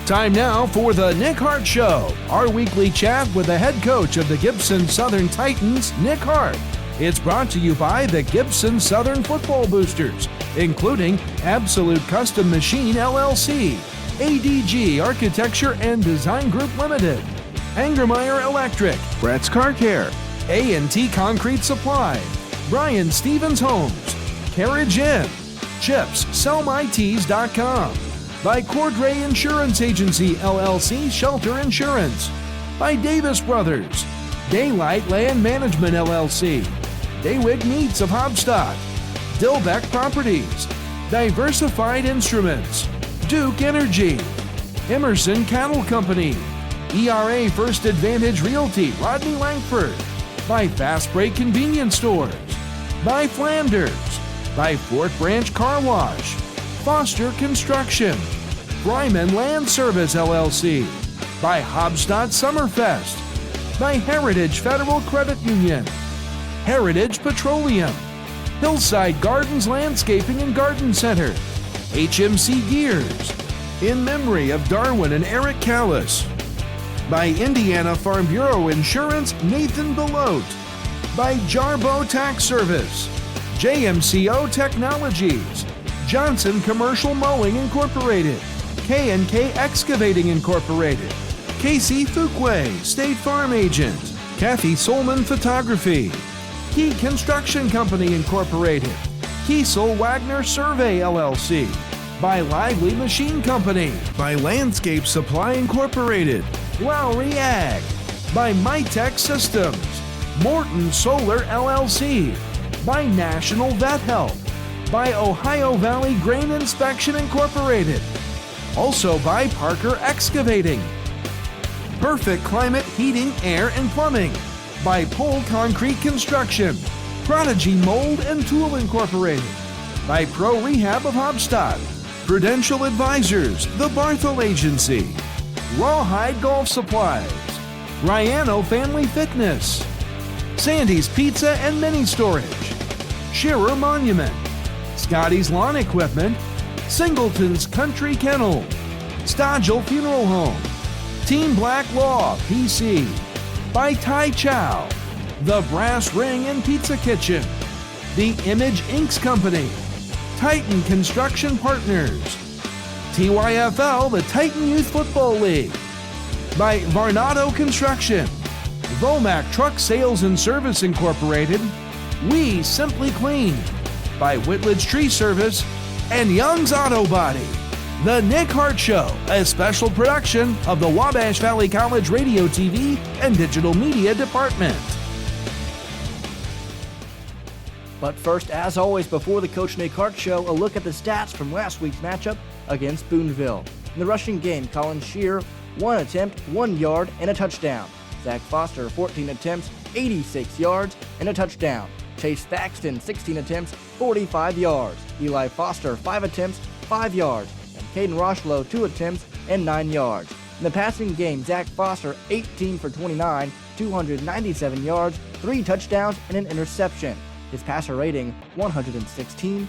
Time now for the Nick Hart Show, our weekly chat with the head coach of the Gibson Southern Titans, Nick Hart. It's brought to you by the Gibson Southern Football Boosters, including Absolute Custom Machine LLC, ADG Architecture and Design Group Limited, Angermeyer Electric, Brett's Car Care, A&T Concrete Supply, Brian Stevens Homes, Carriage Inn, Chips, SellMyTees.com, by Cordray Insurance Agency, LLC, Shelter Insurance, by Davis Brothers, Daylight Land Management, LLC, Daywig Meats of Hobstadt, Dilbeck Properties, Diversified Instruments, Duke Energy, Emerson Cattle Company, ERA First Advantage Realty, Rodney Langford, by Fast Break Convenience Stores, by Flanders, by Fort Branch Car Wash, Foster Construction, Bryman Land Service LLC, by Hobstadt Summerfest, by Heritage Federal Credit Union, Heritage Petroleum, Hillside Gardens Landscaping and Garden Center, HMC Gears, in memory of Darwin and Eric Callis, by Indiana Farm Bureau Insurance, Nathan Belote, by Jarbo Tax Service, JMCO Technologies, Johnson Commercial Mowing Incorporated, K&K Excavating Incorporated, Casey Fuquay, State Farm Agent, Kathy Solman Photography, Key Construction Company Incorporated, Kiesel Wagner Survey LLC, by Lively Machine Company, by Landscape Supply Incorporated, Lowry Ag, by Mytech Systems, Morton Solar LLC, by National Vet Health, by Ohio Valley Grain Inspection Incorporated, also by Parker Excavating, Perfect Climate Heating, Air and Plumbing, by Pole Concrete Construction, Prodigy Mold and Tool Incorporated, by Pro Rehab of Hobstadt, Prudential Advisors, The Barthel Agency, Rawhide Golf Supplies, Riano Family Fitness, Sandy's Pizza and Mini Storage, Shearer Monument, Scotty's Lawn Equipment, Singleton's Country Kennel, Stodgel Funeral Home, Team Black Law, PC, by Tai Chow, The Brass Ring and Pizza Kitchen, The Image Inks Company, Titan Construction Partners, TYFL, the Titan Youth Football League, by Varnado Construction, Vomac Truck Sales and Service Incorporated, We Simply Clean, by Whitledge Tree Service, and Young's Auto Body. The Nick Hart Show, a special production of the Wabash Valley College Radio, TV, and Digital Media Department. But first, as always, before the Coach Nick Hart Show, a look at the stats from last week's matchup against Boonville. In the rushing game, Colin Shear, 1 attempt, 1 yard, and a touchdown. Zach Foster, 14 attempts, 86 yards, and a touchdown. Chase Thaxton, 16 attempts, 45 yards. Eli Foster, 5 attempts, 5 yards. And Caden Rochlow, 2 attempts, and 9 yards. In the passing game, Zach Foster, 18 for 29, 297 yards, 3 touchdowns, and an interception. His passer rating, 116.6.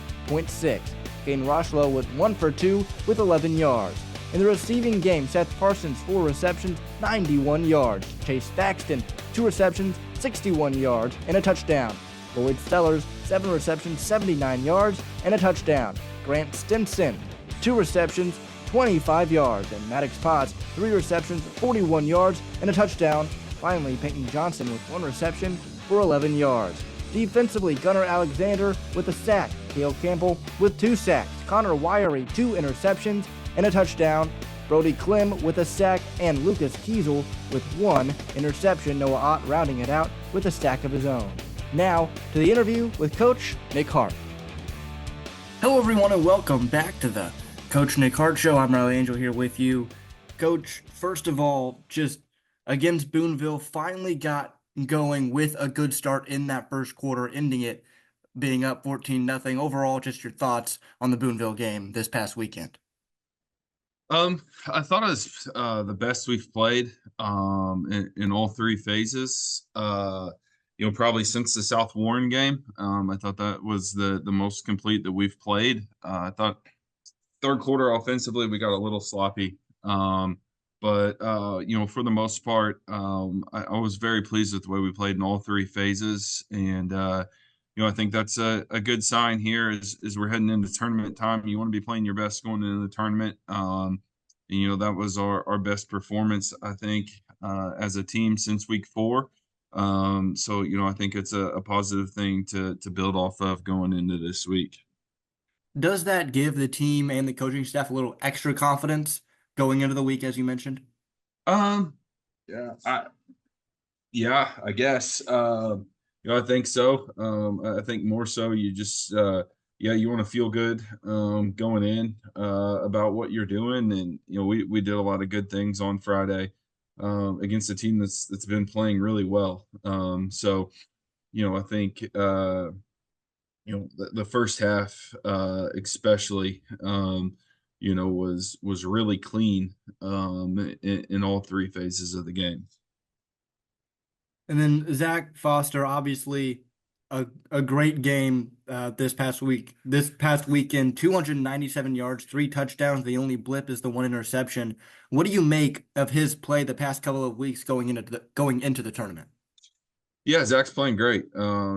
Caden Rochlow was 1 for 2 with 11 yards. In the receiving game, Seth Parsons, 4 receptions, 91 yards. Chase Thaxton, 2 receptions, 61 yards, and a touchdown. Lloyd Stellers, 7 receptions, 79 yards, and a touchdown. Grant Stinson, 2 receptions, 25 yards. And Maddox Potts, 3 receptions, 41 yards, and a touchdown. Finally, Peyton Johnson with 1 reception for 11 yards. Defensively, Gunnar Alexander with a sack. Cale Campbell with 2 sacks. Connor Wiry, 2 interceptions, and a touchdown. Brody Klim with a sack, and Lucas Kiesel with 1 interception. Noah Ott rounding it out with a sack of his own. Now, to the interview with Coach Nick Hart. Hello, everyone, and welcome back to the Coach Nick Hart Show. I'm Riley Angel here with you. Coach, first of all, just against Boonville, finally got going with a good start in that first quarter, ending it being up 14-0. Overall, just your thoughts on the Boonville game this past weekend. I thought it was the best we've played in all 3 phases. Probably since the South Warren game. I thought that was the most complete that we've played. I thought third quarter offensively we got a little sloppy. But for the most part, I was very pleased with the way we played in all three phases, and I think that's a good sign here as we're heading into tournament time. You want to be playing your best going into the tournament. And, that was our best performance, I think, as a team since week 4. So I think it's a positive thing to build off of going into this week. Does that give the team and the coaching staff a little extra confidence going into the week, as you mentioned? Um, yeah, I guess. I think so. I think more so you just you want to feel good going in about what you're doing, and we did a lot of good things on Friday against a team that's been playing really well. So I think the first half especially was really clean in all three phases of the game. And then Zach Foster, obviously a great game this past weekend, 297 yards, 3 touchdowns. The only blip is the 1 interception. What do you make of his play the past couple of weeks going into the tournament? Yeah, Zach's playing great.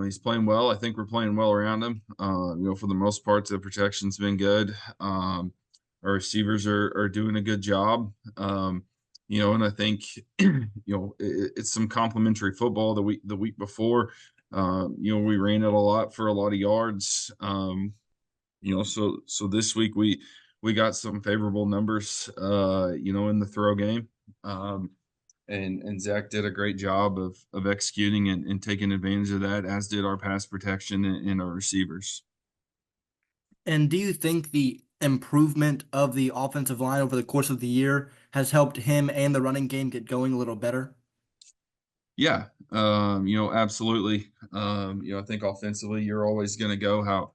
He's playing well. I think we're playing well around him. For the most part, the protection's been good. Our receivers are doing a good job. And I think it's some complimentary football. The week before, we ran it a lot for a lot of yards. So this week we got some favorable numbers. In the throw game. And Zach did a great job of executing and taking advantage of that, as did our pass protection and our receivers. And do you think the improvement of the offensive line over the course of the year has helped him and the running game get going a little better? Yeah, absolutely. I think offensively, you're always going to go how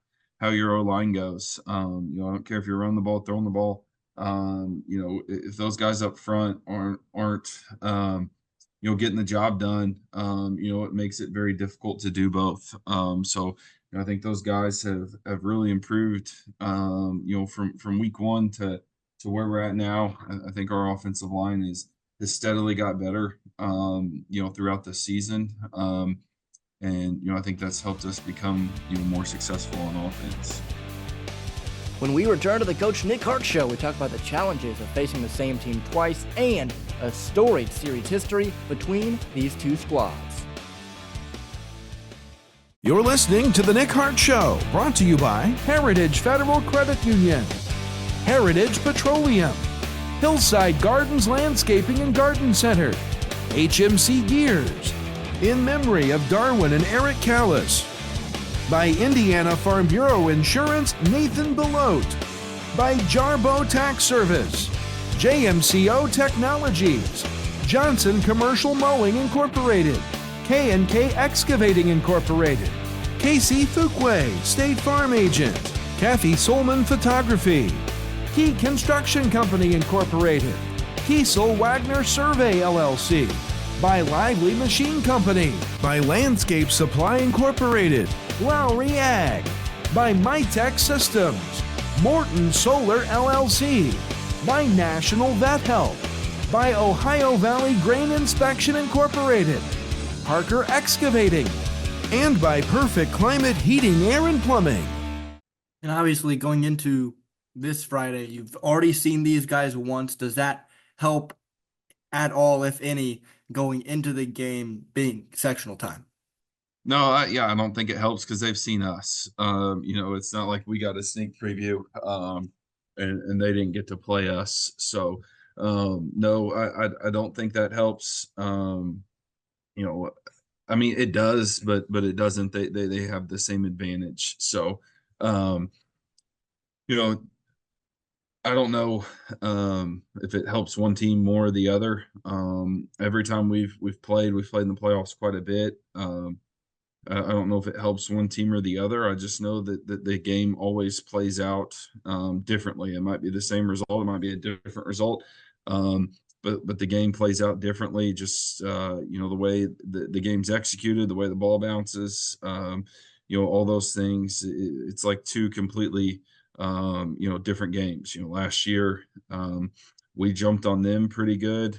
your O-line goes. I don't care if you're running the ball, throwing the ball. If those guys up front aren't getting the job done, it makes it very difficult to do both. So I think those guys have really improved, from week 1 to where we're at now. I think our offensive line has steadily got better, throughout the season. And I think that's helped us become more successful on offense. When we return to the Coach Nick Hart Show, we talk about the challenges of facing the same team twice and a storied series history between these two squads. You're listening to The Nick Hart Show, brought to you by Heritage Federal Credit Union, Heritage Petroleum, Hillside Gardens Landscaping and Garden Center, HMC Gears, in memory of Darwin and Eric Callis, by Indiana Farm Bureau Insurance, Nathan Belote, by Jarbo Tax Service, JMCO Technologies, Johnson Commercial Mowing Incorporated, K&K Excavating Incorporated, Casey Fuquay, State Farm Agent, Kathy Solman Photography, Key Construction Company Incorporated, Kiesel Wagner Survey LLC, by Lively Machine Company, by Landscape Supply Incorporated, Lowry Ag, by MyTech Systems, Morton Solar LLC, by National Vet Help, by Ohio Valley Grain Inspection Incorporated, Parker Excavating, and by Perfect Climate Heating, Air and Plumbing. And obviously going into this Friday, you've already seen these guys once. Does that help at all, if any, going into the game being sectional time? No, I don't think it helps because they've seen us. It's not like we got a sneak preview, and they didn't get to play us. So, no, I don't think that helps. It does, but it doesn't. They have the same advantage. So, I don't know if it helps one team more or the other. Every time we've played in the playoffs quite a bit. I don't know if it helps one team or the other. I just know that the game always plays out differently. It might be the same result. It might be a different result. But the game plays out differently. Just the way the game's executed, the way the ball bounces, all those things. It's like two completely different games. Last year we jumped on them pretty good.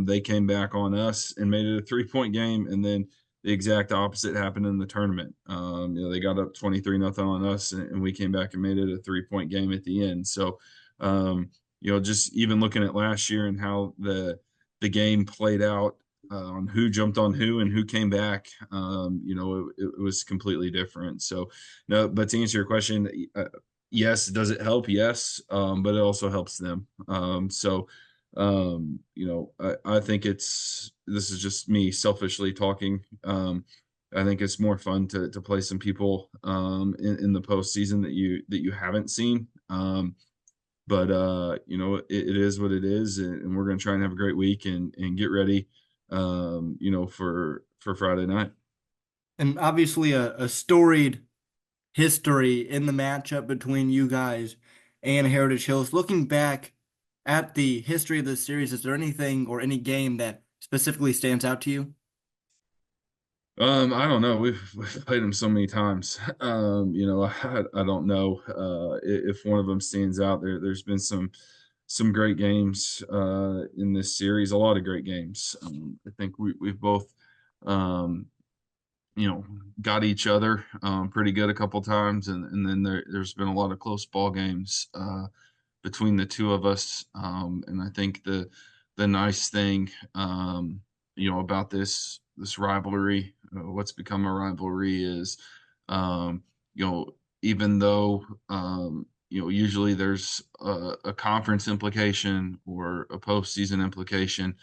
They came back on us and made it a 3-point game, and then the exact opposite happened in the tournament. They got up 23-0 on us, and we came back and made it a 3-point game at the end. So, just even looking at last year and how the game played out on who jumped on who and who came back, it was completely different. So, no, but to answer your question, yes, does it help? Yes, but it also helps them. I think this is just me selfishly talking. I think it's more fun to play some people in the postseason that you haven't seen. But it is what it is, and we're going to try and have a great week and get ready, for Friday night. And obviously a storied history in the matchup between you guys and Heritage Hills. Looking back at the history of this series, is there anything or any game that specifically stands out to you? I don't know. We've played them so many times. I don't know if one of them stands out. There's been some great games in this series. A lot of great games. I think we've both, got each other pretty good a couple times, and then there's been a lot of close ball games between the two of us. And I think the nice thing, about this rivalry, what's become a rivalry, is, even though, usually there's a conference implication or a postseason implication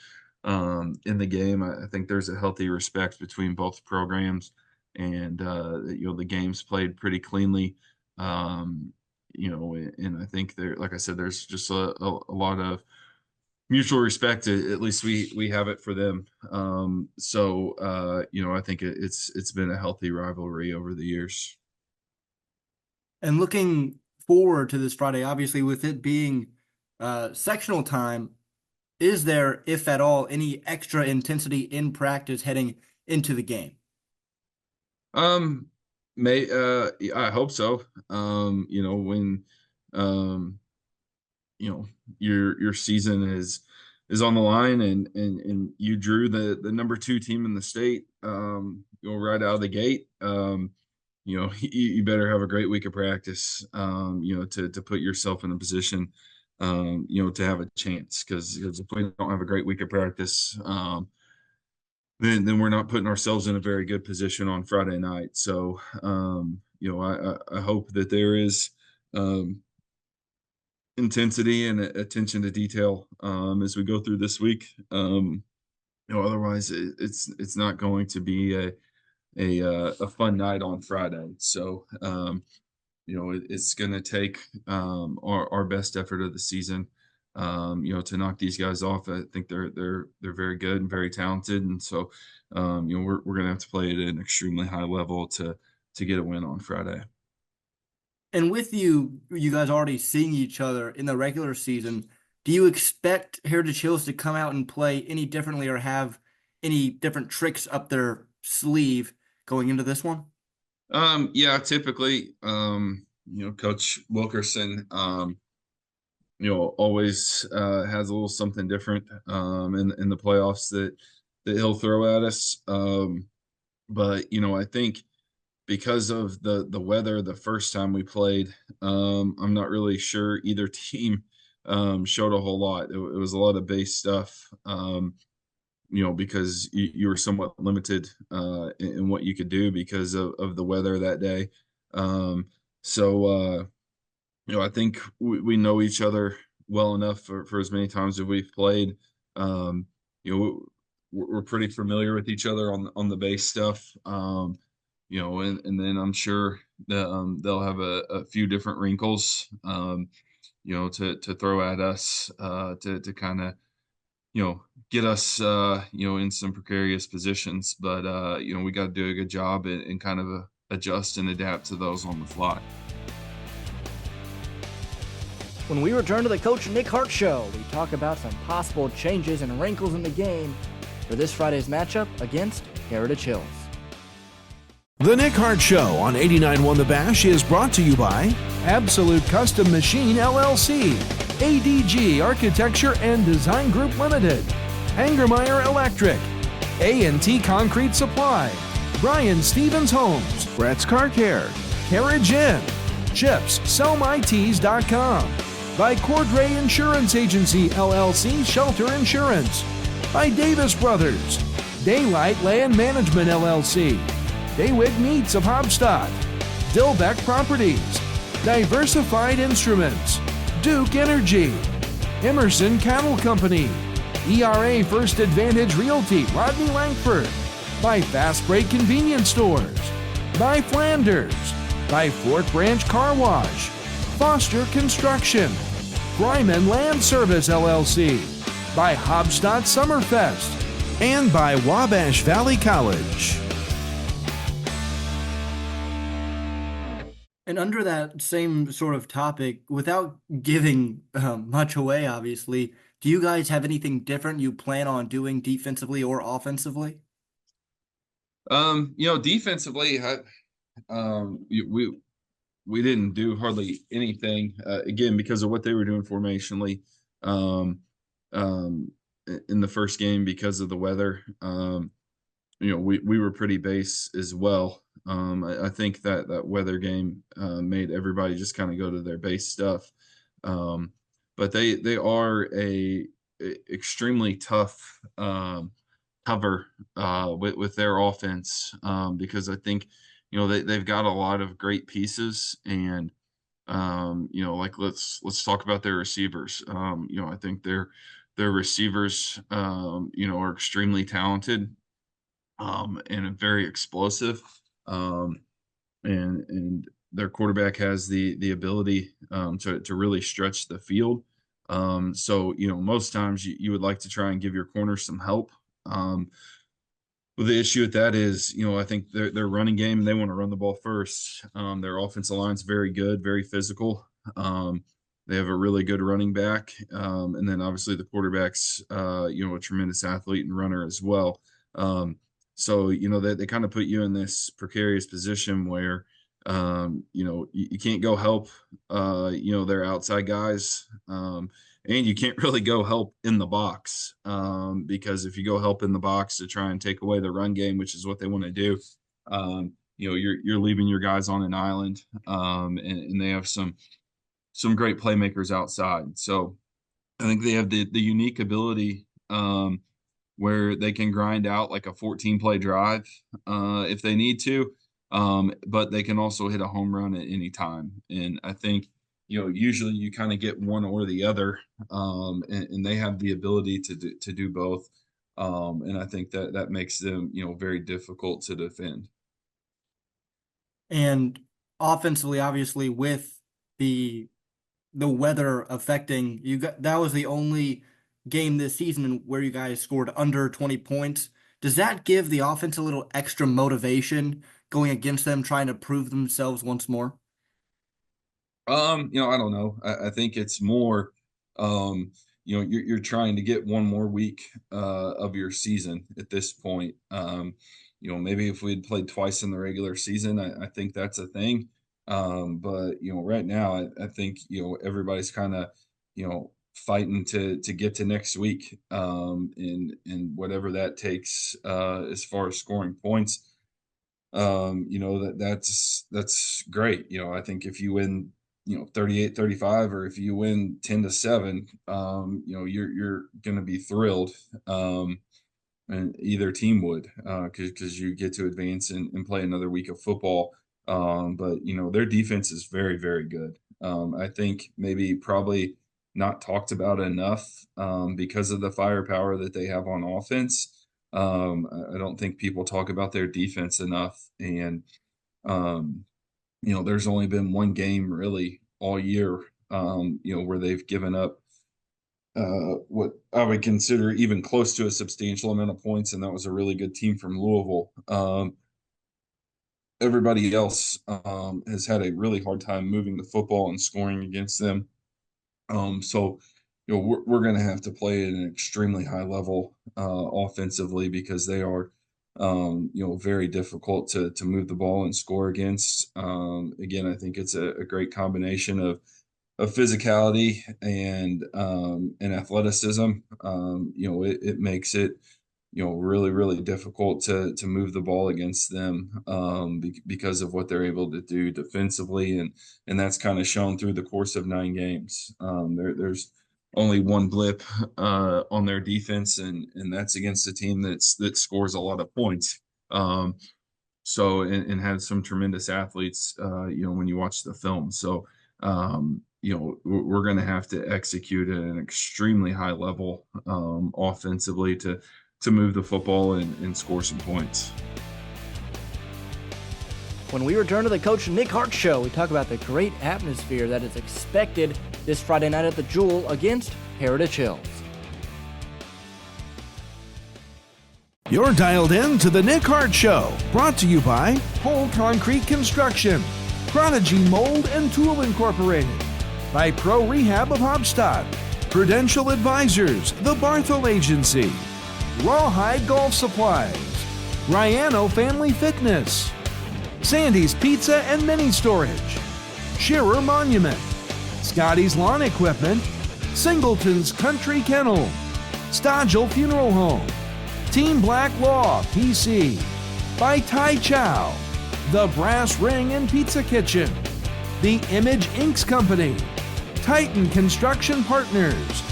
in the game, I think there's a healthy respect between both programs, and, the game's played pretty cleanly. And I think like I said, there's just a lot of mutual respect. At least we have it for them. I think it's been a healthy rivalry over the years. And looking forward to this Friday, obviously with it being sectional time, is there, if at all, any extra intensity in practice heading into the game? I hope so. When your season is on the line, and you drew the number 2 team in the state, right out of the gate, you better have a great week of practice, to put yourself in a position, to have a chance. Because if we don't have a great week of practice, then we're not putting ourselves in a very good position on Friday night. So, I hope that there is intensity and attention to detail as we go through this week. Otherwise it's not going to be a fun night on Friday. So, it's going to take our best effort of the season, to knock these guys off. I think they're very good and very talented, and so we're going to have to play at an extremely high level to get a win on Friday. And with you guys already seeing each other in the regular season, do you expect Heritage Hills to come out and play any differently or have any different tricks up their sleeve going into this one? Yeah, typically, Coach Wilkerson, always has a little something different in the playoffs that he'll throw at us. But I think because of the weather the first time we played, I'm not really sure either team showed a whole lot. It was a lot of base stuff, because you were somewhat limited in what you could do because of the weather that day. I think we know each other well enough for as many times as we've played. We're pretty familiar with each other on the base stuff. And then I'm sure that they'll have a few different wrinkles, to throw at us, to kind of, get us, in some precarious positions. But, we got to do a good job and kind of adjust and adapt to those on the fly. When we return to the Coach Nick Hart Show, we talk about some possible changes and wrinkles in the game for this Friday's matchup against Heritage Hills. The Nick Hart Show on 89.1 The Bash is brought to you by Absolute Custom Machine, LLC. ADG Architecture and Design Group Limited, Hangermeyer Electric, A&T Concrete Supply, Brian Stevens Homes, Brett's Car Care, Carriage Inn, Chips, SellMyTees.com, by Cordray Insurance Agency, LLC, Shelter Insurance, by Davis Brothers, Daylight Land Management, LLC, Daywig Meats of Hobstadt, Dillbeck Properties, Diversified Instruments, Duke Energy, Emerson Cattle Company, ERA First Advantage Realty, Rodney Langford, by Fast Break Convenience Stores, by Flanders, by Fort Branch Car Wash, Foster Construction, Bryman Land Service LLC, by Hobstadt Summerfest, and by Wabash Valley College. And under that same sort of topic, without giving much away, obviously, do you guys have anything different you plan on doing defensively or offensively? Defensively, we didn't do hardly anything again because of what they were doing formationally in the first game because of the weather. We were pretty base as well. I think that weather game made everybody just kind of go to their base stuff. But they are a extremely tough cover with their offense because I think they've got a lot of great pieces and let's talk about their receivers. I think their receivers are extremely talented and very explosive. And their quarterback has the ability to really stretch the field. So most times you would like to try and give your corner some help. Well, the issue with that is, I think their running game, they want to run the ball first. Their offensive line's very good, very physical. They have a really good running back. And then obviously the quarterback's, a tremendous athlete and runner as well. So, they kind of put you in this precarious position where, you can't go help, their outside guys. And you can't really go help in the box because if you go help in the box to try and take away the run game, which is what they want to do, you're leaving your guys on an island, and they have some great playmakers outside. So I think they have the unique ability where they can grind out like a 14-play drive if they need to, but they can also hit a home run at any time. And I think usually you kind of get one or the other, and they have the ability to do both. And I think that makes them, very difficult to defend. And offensively, obviously, with the weather affecting you, that was the only game this season where you guys scored under 20 points. Does that give the offense a little extra motivation going against them, trying to prove themselves once more? I don't know. I think it's more, you're trying to get one more week of your season at this point. Maybe if we had played twice in the regular season, I think that's a thing. But right now, I think everybody's kind of fighting to get to next week, and whatever that takes as far as scoring points. That's great. I think if you win 38-35, or if you win 10-7, you're going to be thrilled. And either team would, because you get to advance and play another week of football. But their defense is very, very good. I think probably not talked about enough because of the firepower that they have on offense. I don't think people talk about their defense enough. And there's only been one game really all year, where they've given up what I would consider even close to a substantial amount of points, and that was a really good team from Louisville. Everybody else has had a really hard time moving the football and scoring against them. So we're going to have to play at an extremely high level offensively because they are very difficult to move the ball and score against. Again, I think it's a great combination of of physicality and athleticism. It makes it really really difficult to move the ball against them because of what they're able to do defensively, and that's kind of shown through the course of 9 games. There's only one blip on their defense, and that's against a team that scores a lot of points. And had some tremendous athletes, when you watch the film. So, we're going to have to execute at an extremely high level offensively to move the football and score some points. When we return to the Coach Nick Hart Show, we talk about the great atmosphere that is expected this Friday night at the Jewel against Heritage Hills. You're dialed in to the Nick Hart Show, brought to you by Whole Concrete Construction, Prodigy Mold and Tool Incorporated, by Pro Rehab of Hobstadt, Prudential Advisors, The Barthel Agency, Rawhide Golf Supplies, Riano Family Fitness, Sandy's Pizza and Mini Storage, Shearer Monument, Scotty's Lawn Equipment, Singleton's Country Kennel, Stodgel Funeral Home, Team Black Law PC, by Tai Chow, The Brass Ring and Pizza Kitchen, The Image Inks Company, Titan Construction Partners,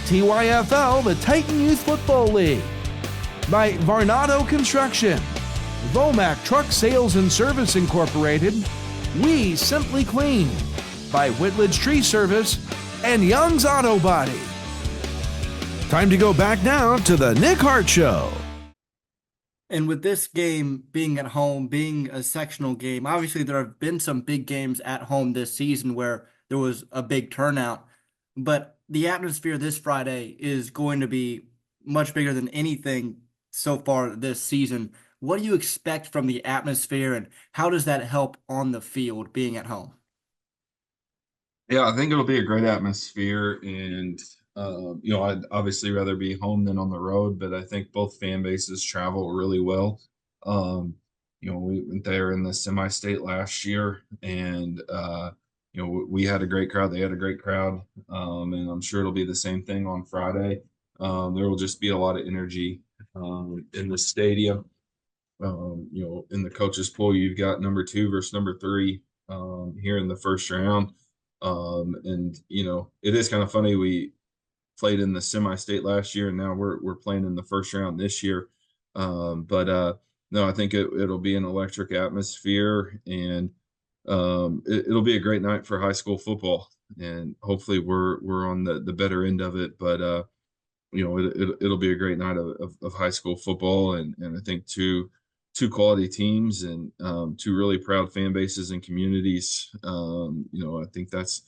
TYFL, the Titan Youth Football League, by Varnado Construction, Vomac Truck Sales and Service Incorporated, We Simply Clean, by Whitledge Tree Service, and Young's Auto Body. Time to go back now to the Nick Hart Show. And with this game being at home, being a sectional game, obviously there have been some big games at home this season where there was a big turnout. But the atmosphere this Friday is going to be much bigger than anything so far this season. What do you expect from the atmosphere, and how does that help on the field being at home? Yeah, I think it'll be a great atmosphere, and I'd obviously rather be home than on the road, but I think both fan bases travel really well. We went there in the semi-state last year, and we had a great crowd. They had a great crowd, and I'm sure it'll be the same thing on Friday. There will just be a lot of energy in the stadium. In the coaches pool, you've got number 2 versus number 3 here in the first round. It is kind of funny. We played in the semi-state last year, and now we're playing in the first round this year. No, I think it'll be an electric atmosphere, and it'll be a great night for high school football. And hopefully we're on the better end of it. But it'll be a great night of high school football, and I think two quality teams and 2 really proud fan bases and communities. I think that's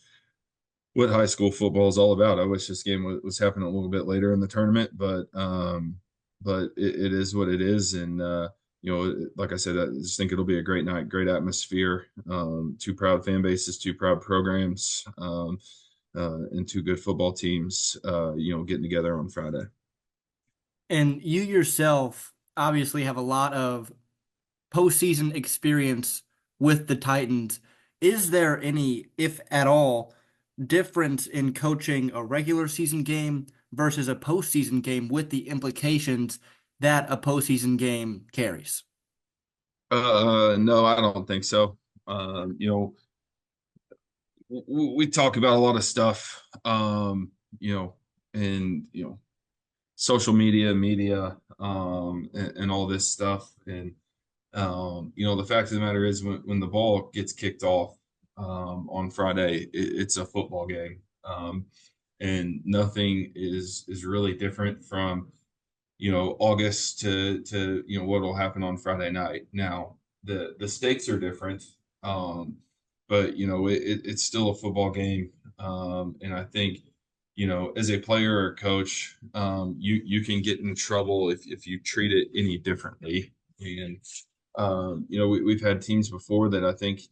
what high school football is all about. I wish this game was happening a little bit later in the tournament, but it is what it is. And, like I said, I just think it'll be a great night, great atmosphere, 2 proud fan bases, 2 proud programs, and 2 good football teams, getting together on Friday. And you yourself obviously have a lot of postseason experience with the Titans. Is there any, if at all, difference in coaching a regular season game versus a postseason game with the implications that a postseason game carries? No, I don't think so. We talk about a lot of stuff, and social media, and all this stuff. And the fact of the matter is, when the ball gets kicked off on Friday, it's a football game, and nothing is really different from August to what will happen on Friday night. Now the stakes are different, but it's still a football game, and I think as a player or coach, you can get in trouble if you treat it any differently. And we've had teams before that I think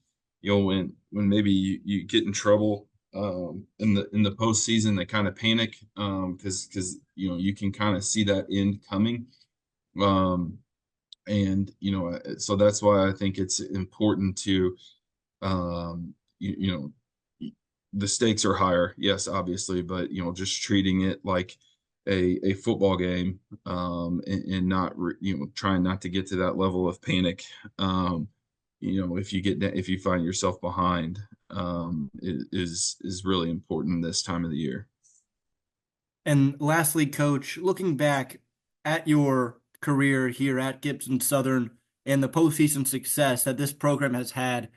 when maybe you get in trouble in the postseason, they kind of panic because you can kind of see that end coming, and so that's why I think it's important to the stakes are higher, yes, obviously, but just treating it like a football game, and not trying not to get to that level of panic. If you find yourself behind, is really important this time of the year. And lastly, Coach, looking back at your career here at Gibson Southern and the postseason success that this program has had,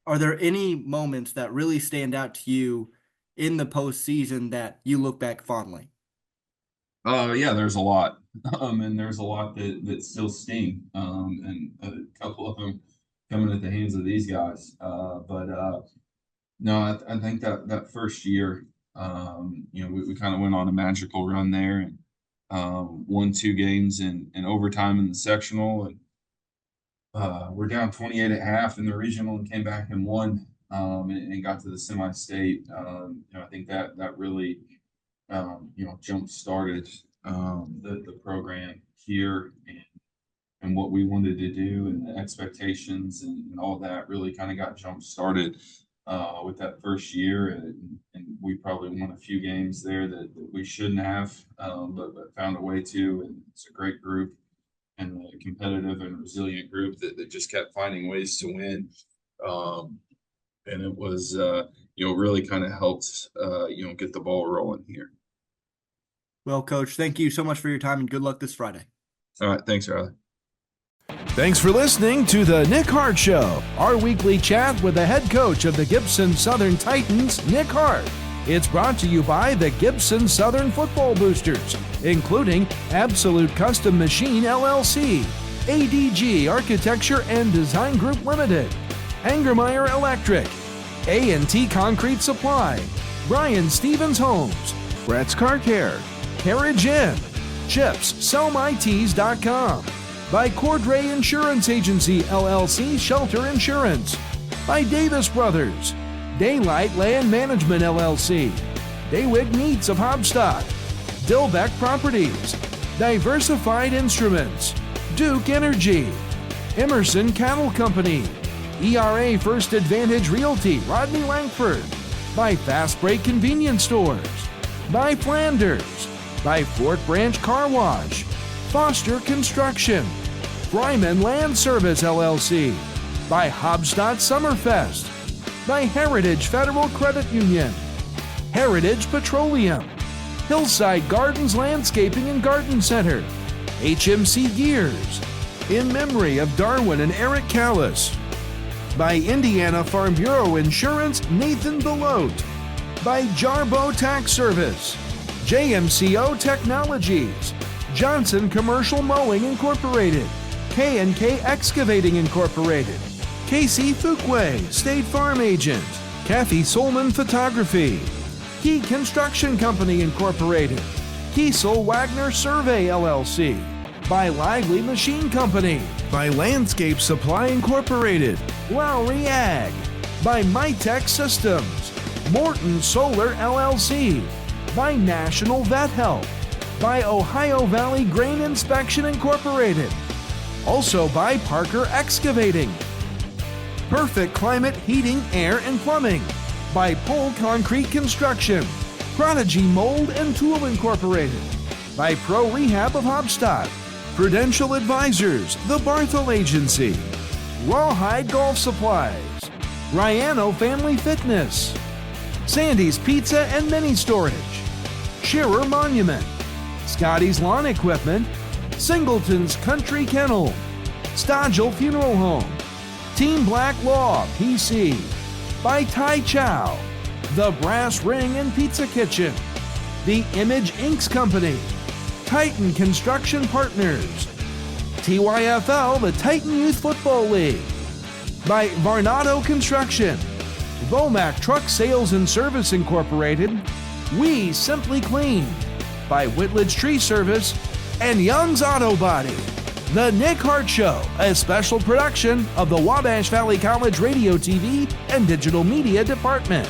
are there any moments that really stand out to you in the postseason that you look back fondly? Yeah, there's a lot, and there's a lot that still sting, and a couple of them coming at the hands of these guys. But no, I think that first year, we kind of went on a magical run there and won 2 games in overtime in the sectional, and we're down 28 at half in the regional and came back and won, and got to the semi-state. I think that really jump started the program here, and what we wanted to do, and the expectations and all that really kind of got jump started with that first year, and we probably won a few games there that we shouldn't have, but found a way to. And it's a great group and a competitive and resilient group that just kept finding ways to win. And it was really kind of helped get the ball rolling here. Well, Coach, thank you so much for your time and good luck this Friday. All right. Thanks, Riley. Thanks for listening to the Nick Hart Show, our weekly chat with the head coach of the Gibson Southern Titans, Nick Hart. It's brought to you by the Gibson Southern Football Boosters, including Absolute Custom Machine LLC, ADG Architecture and Design Group Limited, Angermeyer Electric, A&T Concrete Supply, Brian Stevens Homes, Brett's Car Care, Carriage Inn, Chips, SellMyTees.com, by Cordray Insurance Agency, LLC, Shelter Insurance, by Davis Brothers, Daylight Land Management, LLC, Daywig Meats of Hobstock, Dillbeck Properties, Diversified Instruments, Duke Energy, Emerson Cattle Company, ERA First Advantage Realty, Rodney Langford, by Fast Break Convenience Stores, by Flanders, by Fort Branch Car Wash, Foster Construction, Bryman Land Service, LLC, by Hobstadt Summerfest, by Heritage Federal Credit Union, Heritage Petroleum, Hillside Gardens Landscaping and Garden Center, HMC Gears, in memory of Darwin and Eric Callis, by Indiana Farm Bureau Insurance, Nathan Belote, by Jarbo Tax Service, JMCO Technologies, Johnson Commercial Mowing Incorporated, K&K Excavating Incorporated, Casey Fuquay, State Farm Agent, Kathy Solman Photography, Key Construction Company Incorporated, Kiesel Wagner Survey LLC, by Lively Machine Company, by Landscape Supply Incorporated, Lowry Ag, by Mytech Systems, Morton Solar LLC, by National Vet Health, by Ohio Valley Grain Inspection Incorporated, also by Parker Excavating, Perfect Climate Heating, Air and Plumbing, by Pole Concrete Construction, Prodigy Mold and Tool Incorporated, by Pro Rehab of Hobstadt, Prudential Advisors, The Barthel Agency, Rawhide Golf Supplies, Riano Family Fitness, Sandy's Pizza and Mini Storage, Shearer Monument, Scotty's Lawn Equipment, Singleton's Country Kennel, Stodgel Funeral Home, Team Black Law, PC, by Tai Chow, The Brass Ring and Pizza Kitchen, The Image Inks Company, Titan Construction Partners, TYFL, the Titan Youth Football League, by Varnado Construction, Vomac Truck Sales and Service Incorporated, We Simply Clean, by Whitledge Tree Service, and Young's Auto Body. The Nick Hart Show, a special production of the Wabash Valley College Radio, TV, and Digital Media Department.